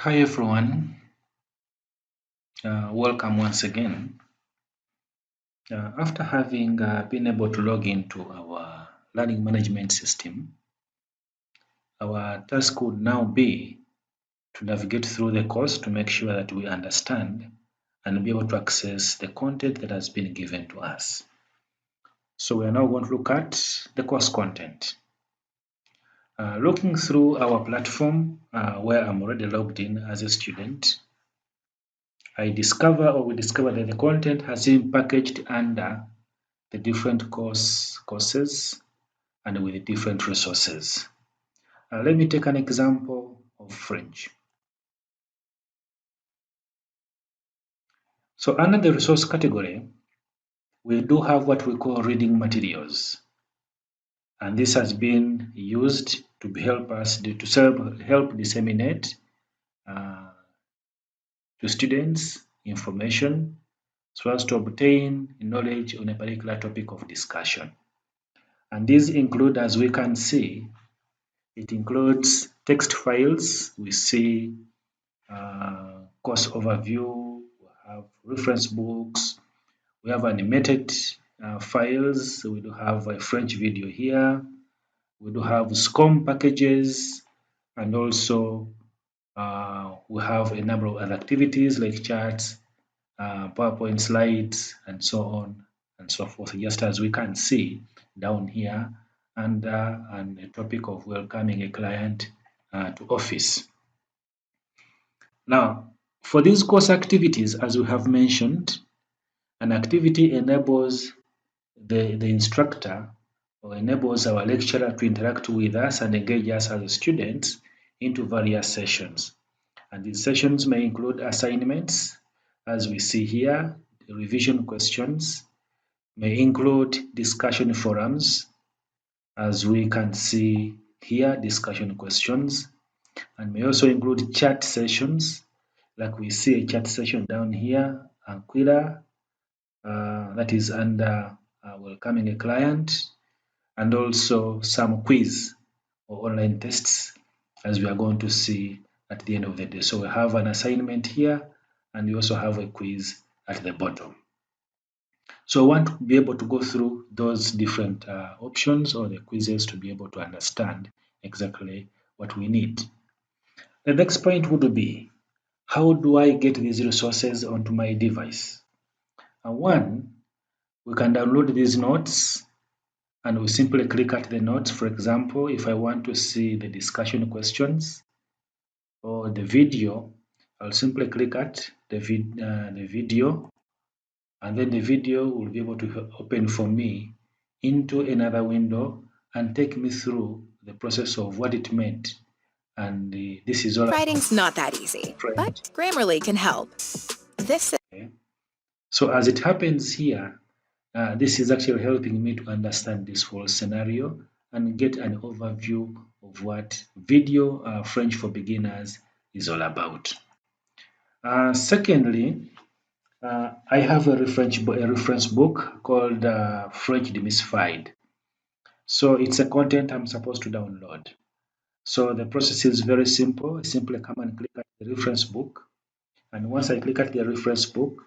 Hi everyone, welcome once again. After having been able to log into our learning management system, our task would now be to navigate through the course to make sure that we understand and be able to access the content that has been given to us. So we are now going to look at the course content. Looking through our platform where I'm already logged in as a student, we discover that the content has been packaged under the different courses and with different resources. Let me take an example of French. So under the resource category, we do have what we call reading materials. And this has been used to help us help disseminate to students information so as to obtain knowledge on a particular topic of discussion. And these include, as we can see, it includes text files. We see course overview, we have reference books, we have animated files, we do have a French video here, we do have SCOM packages, and also we have a number of other activities like charts, PowerPoint slides, and so on and so forth, just as we can see down here and a topic of welcoming a client to office. Now, for these course activities, as we have mentioned, an activity enables the instructor or enables our lecturer to interact with us and engage us as students into various sessions. And these sessions may include assignments, as we see here, revision questions, may include discussion forums, as we can see here, discussion questions, and may also include chat sessions, like we see a chat session down here, Aquila, that is under welcoming a client, and also some quiz or online tests, as we are going to see at the end of the day. So we have an assignment here, and we also have a quiz at the bottom. So I want to be able to go through those different options or the quizzes to be able to understand exactly what we need. The next point would be, how do I get these resources onto my device? One, we can download these notes and we simply click at the notes. For example, if I want to see the discussion questions or the video, I'll simply click at the video, and then the video will be able to open for me into another window and take me through the process of what it meant. And this is all Writing's not that easy, but Grammarly can help. Okay. So as it happens here, this is actually helping me to understand this whole scenario and get an overview of what video French for beginners is all about. Secondly, I have a reference book called French Demystified. So it's a content I'm supposed to download. So the process is very simple. I simply come and click at the reference book. And once I click at the reference book,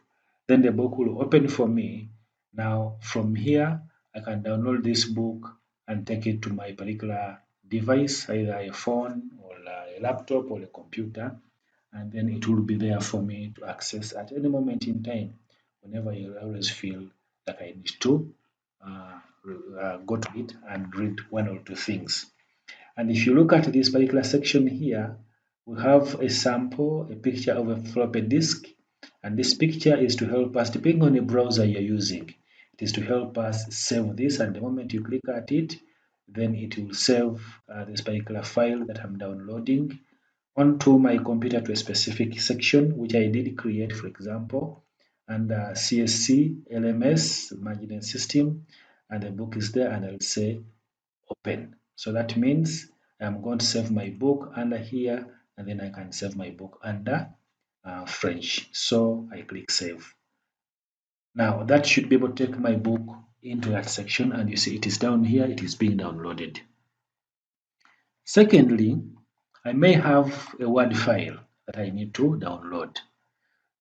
then the book will open for me. Now from here, I can download this book and take it to my particular device, either a phone or a laptop or a computer, and then it will be there for me to access at any moment in time, whenever I always feel like I need to go to it and read one or two things. And if you look at this particular section here, we have a sample, a picture of a floppy disk, and this picture is to help us, depending on the browser you're using, it is to help us save this, and the moment you click at it, then it will save this particular file that I'm downloading onto my computer to a specific section, which I did create, for example, and CSC, LMS, Margin System, and the book is there, and I'll say open. So that means I'm going to save my book under here, and then I can save my book under French. So I click save. Now that should be able to take my book into that section, and you see it is down here, it is being downloaded. Secondly, I may have a Word file. that I need to download.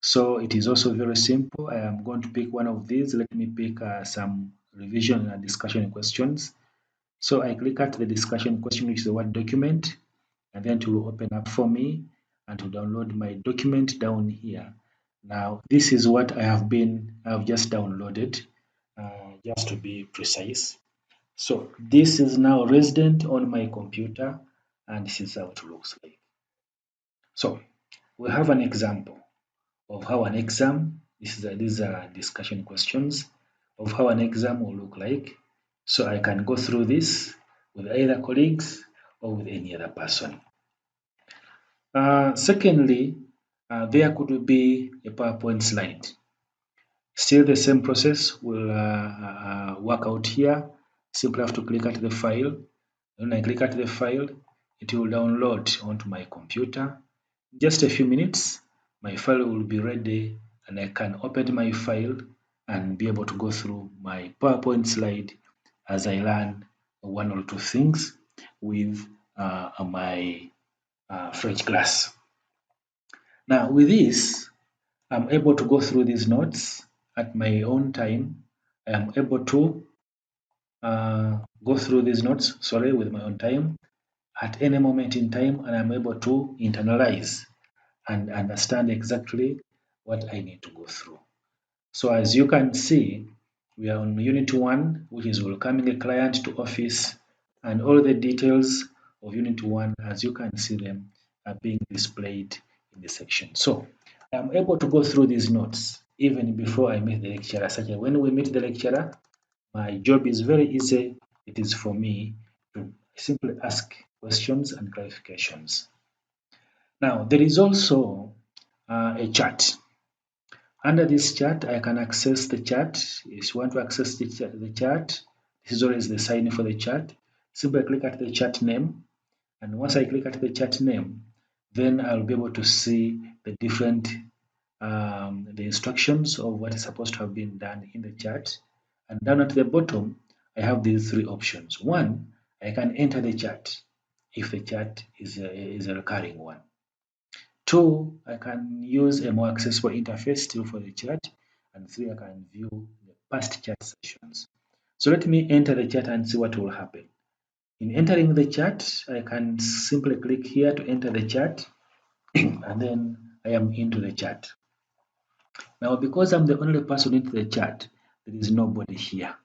So it is also very simple. I am going to pick one of these. Let me pick some revision and discussion questions. So I click at the discussion question, which is the word document, and then it will open up for me and to download my document down here. Now, this is what I've just downloaded, just to be precise. So this is now resident on my computer, and this is how it looks like. So we have an example of how an exam, these are discussion questions of how an exam will look like. So I can go through this with either colleagues or with any other person. Secondly, there could be a PowerPoint slide. Still the same process will work out here. Simply have to click at the file. When I click at the file, it will download onto my computer. Just a few minutes, my file will be ready and I can open my file and be able to go through my PowerPoint slide as I learn one or two things with my French class. Now with this, I'm able to go through these notes at my own time. I am able to go through these notes, with my own time at any moment in time, and I'm able to internalize and understand exactly what I need to go through. So as you can see, we are on Unit 1, which is welcoming a client to office, and all the details of Unit 1, as you can see them, are being displayed in the section. So I'm able to go through these notes even before I meet the lecturer, such that when we meet the lecturer, my job is very easy. It is for me to simply ask questions and clarifications. Now, there is also a chat. Under this chat, I can access the chat. If you want to access the chat, this is always the sign for the chat. Simply click at the chat name. And once I click at the chat name, then I'll be able to see the different the instructions of what is supposed to have been done in the chat. And down at the bottom, I have these three options. One, I can enter the chat if the chat is a recurring one. Two, I can use a more accessible interface still for the chat. And three, I can view the past chat sessions. So let me enter the chat and see what will happen. In entering the chat, I can simply click here to enter the chat, and then I am into the chat. Now, because I'm the only person into the chat, there is nobody here.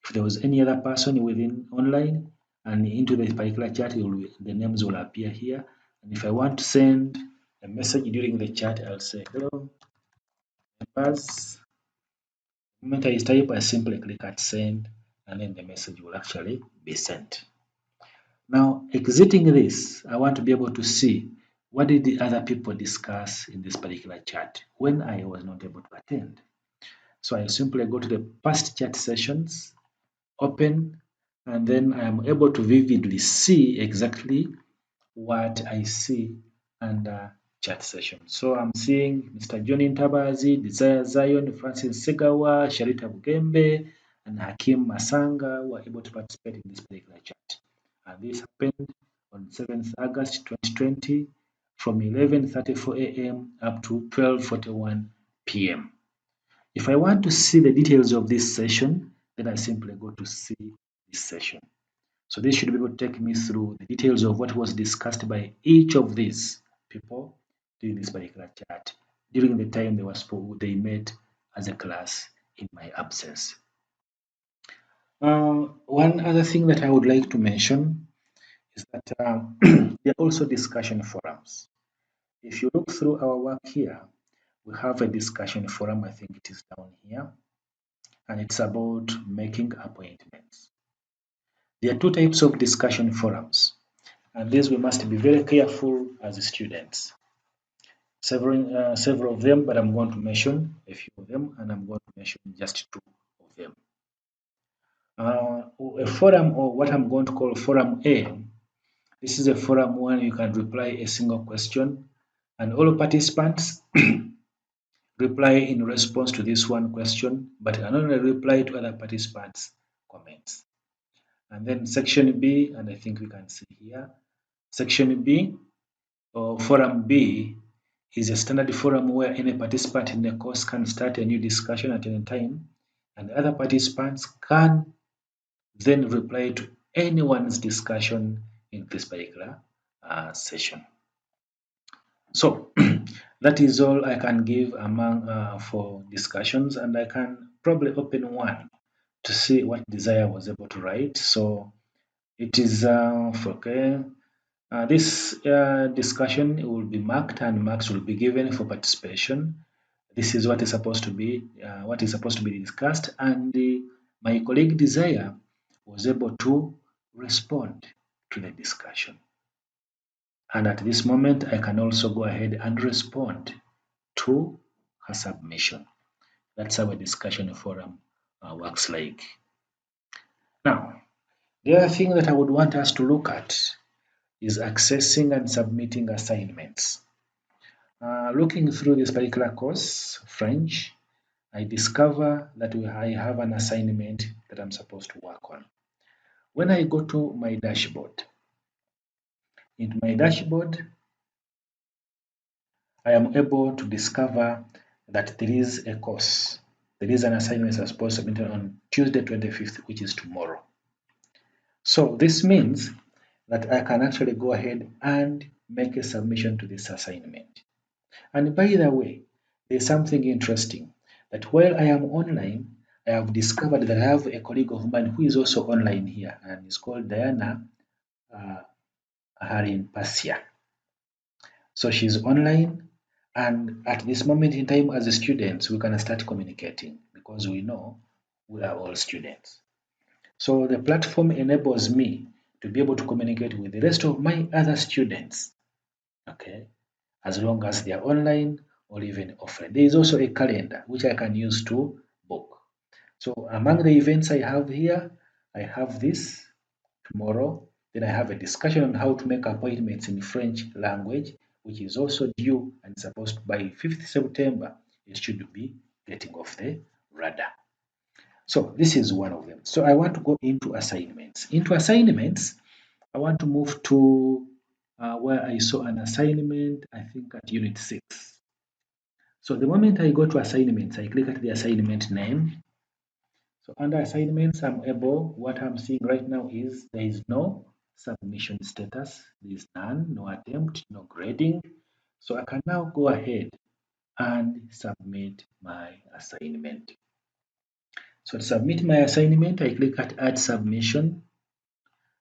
If there was any other person within online and into the particular chat, the names will appear here. And if I want to send a message during the chat, I'll say, hello, members. The moment I type, I simply click at send, and then the message will actually be sent. Now, exiting this, I want to be able to see what did the other people discuss in this particular chat when I was not able to attend. So I simply go to the past chat sessions, open, and then I am able to vividly see exactly what I see under chat session. So I'm seeing Mr. John Ntabazi, Desire Zion, Francis Segawa, Sharita Bugembe, and Hakim Masanga were able to participate in this particular chat. And this happened on 7th August 2020 from 11:34 a.m. up to 12:41 p.m. If I want to see the details of this session, then I simply go to see this session. So this should be able to take me through the details of what was discussed by each of these people during this particular chat during the time they met as a class in my absence. One other thing that I would like to mention is that there are also discussion forums. If you look through our work here, we have a discussion forum. I think it is down here, and it's about making appointments. There are two types of discussion forums, and these we must be very careful as students. Several of them, but I'm going to mention a few of them, and I'm going to mention just two of them. A forum, or what I'm going to call forum A, this is a forum where you can reply a single question, and all participants reply in response to this one question, but can only reply to other participants' comments. And then section B, and I think we can see here, section B or forum B is a standard forum where any participant in the course can start a new discussion at any time, and other participants can then reply to anyone's discussion in this particular session. So that is all I can give among for discussions, and I can probably open one to see what Desire was able to write. So it is okay. This discussion will be marked, and marks will be given for participation. This is what is supposed to be discussed, and my colleague Desire was able to respond to the discussion. And at this moment, I can also go ahead and respond to her submission. That's how a discussion forum works like. Now, the other thing that I would want us to look at is accessing and submitting assignments. Looking through this particular course, French, I discover that I have an assignment that I'm supposed to work on. When I go to my dashboard, in my dashboard, I am able to discover that there is a course. There is an assignment I'm supposed to submit on Tuesday 25th, which is tomorrow. So this means that I can actually go ahead and make a submission to this assignment. And by the way, there's something interesting that while I am online, I have discovered that I have a colleague of mine who is also online here, and it's called Diana Harimpasia. So she's online, and at this moment in time, as students, we can start communicating because we know we are all students. So the platform enables me to be able to communicate with the rest of my other students, okay, as long as they are online or even offline. There is also a calendar which I can use to book. So among the events I have here, I have this tomorrow. Then I have a discussion on how to make appointments in French language, which is also due and supposed by 5th September. It should be getting off the radar. So this is one of them. So I want to go into assignments. Into assignments, I want to move to where I saw an assignment, I think at Unit 6. So the moment I go to assignments, I click at the assignment name. So under assignments, what I'm seeing right now is there is no submission status. There is none, no attempt, no grading. So I can now go ahead and submit my assignment. So to submit my assignment, I click at add submission.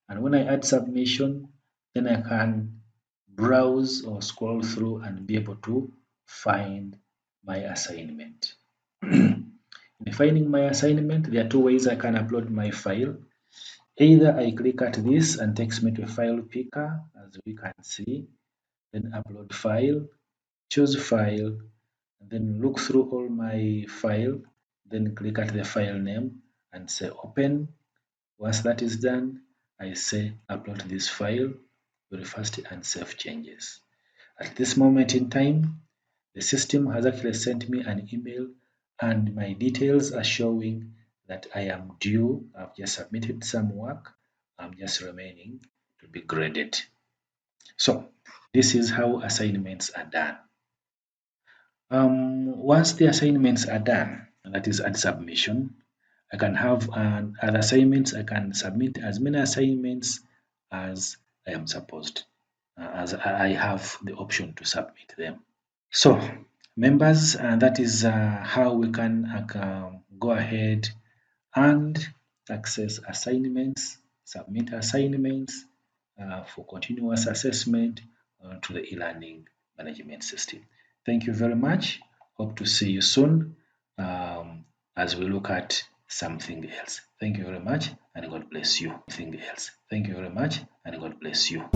And when I add submission, then I can browse or scroll through and be able to find my assignment. In finding my assignment, there are two ways I can upload my file. Either I click at this and takes me to a file picker, as we can see, then upload file, choose file, and then look through all my file, then click at the file name and say open. Once that is done, I say upload this file very fast and save changes. At this moment in time, the system has actually sent me an email and my details are showing that I am due. I've just submitted some work. I'm just remaining to be graded. So this is how assignments are done. Once the assignments are done, and that is at submission, I can have other assignments. I can submit as many assignments as I am supposed, as I have the option to submit them. So, members, that is how we can go ahead and access assignments, submit assignments for continuous assessment to the e-learning management system. Thank you very much. Hope to see you soon as we look at something else. Thank you very much and God bless you. Thank you very much and God bless you.